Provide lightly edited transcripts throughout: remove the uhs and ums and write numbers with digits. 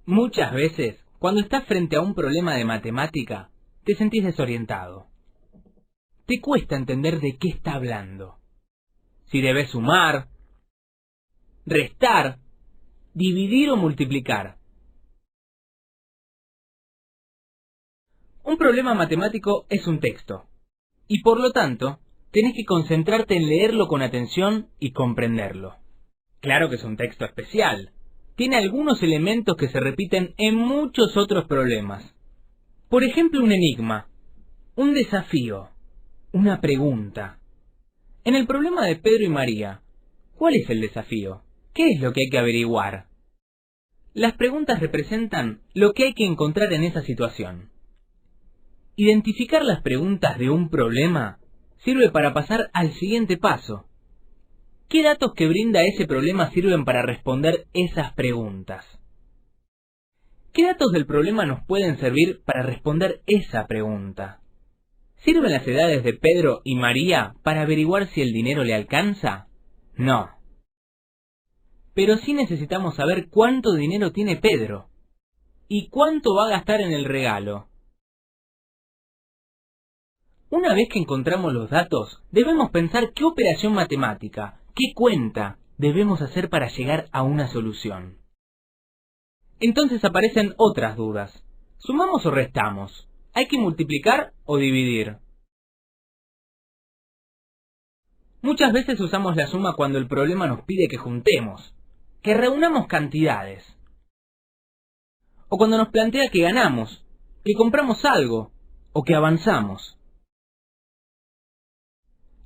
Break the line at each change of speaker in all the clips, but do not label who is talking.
Muchas veces, cuando estás frente a un problema de matemática, te sentís desorientado. Te cuesta entender de qué está hablando. Si debes sumar, restar, dividir o multiplicar. Un problema matemático es un texto, y por lo tanto, tenés que concentrarte en leerlo con atención y comprenderlo. Claro que es un texto especial. Tiene algunos elementos que se repiten en muchos otros problemas. Por ejemplo, un enigma, un desafío, una pregunta. En el problema de Pedro y María, ¿cuál es el desafío? ¿Qué es lo que hay que averiguar? Las preguntas representan lo que hay que encontrar en esa situación. Identificar las preguntas de un problema sirve para pasar al siguiente paso. ¿Qué datos que brinda ese problema sirven para responder esas preguntas? ¿Qué datos del problema nos pueden servir para responder esa pregunta? ¿Sirven las edades de Pedro y María para averiguar si el dinero le alcanza? No. Pero sí necesitamos saber cuánto dinero tiene Pedro y cuánto va a gastar en el regalo. Una vez que encontramos los datos, debemos pensar qué operación matemática, qué cuenta debemos hacer para llegar a una solución. Entonces aparecen otras dudas. ¿Sumamos o restamos? ¿Hay que multiplicar o dividir? Muchas veces usamos la suma cuando el problema nos pide que juntemos, que reunamos cantidades. O cuando nos plantea que ganamos, que compramos algo o que avanzamos.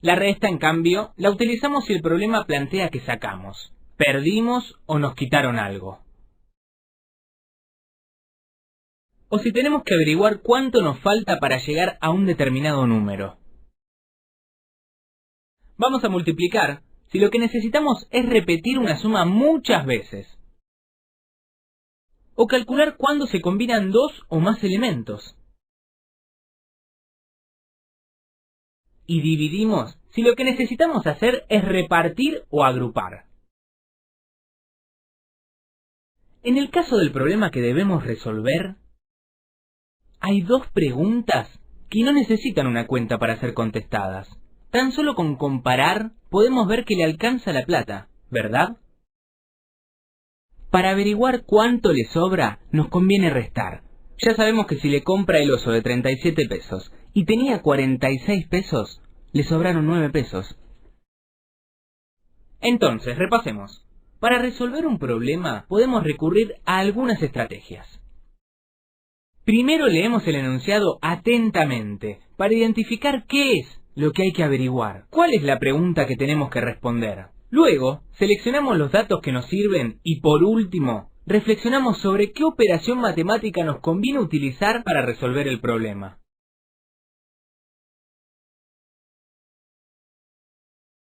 La resta, en cambio, la utilizamos si el problema plantea que sacamos, perdimos o nos quitaron algo. O si tenemos que averiguar cuánto nos falta para llegar a un determinado número. Vamos a multiplicar si lo que necesitamos es repetir una suma muchas veces. O calcular cuándo se combinan dos o más elementos. Y dividimos si lo que necesitamos hacer es repartir o agrupar. En el caso del problema que debemos resolver, hay dos preguntas que no necesitan una cuenta para ser contestadas. Tan solo con comparar podemos ver que le alcanza la plata, ¿verdad? Para averiguar cuánto le sobra, nos conviene restar. Ya sabemos que si le compra el oso de 37 pesos y tenía 46 pesos, le sobraron 9 pesos. Entonces, repasemos. Para resolver un problema, podemos recurrir a algunas estrategias. Primero leemos el enunciado atentamente, para identificar qué es lo que hay que averiguar, cuál es la pregunta que tenemos que responder. Luego, seleccionamos los datos que nos sirven y por último, reflexionamos sobre qué operación matemática nos conviene utilizar para resolver el problema.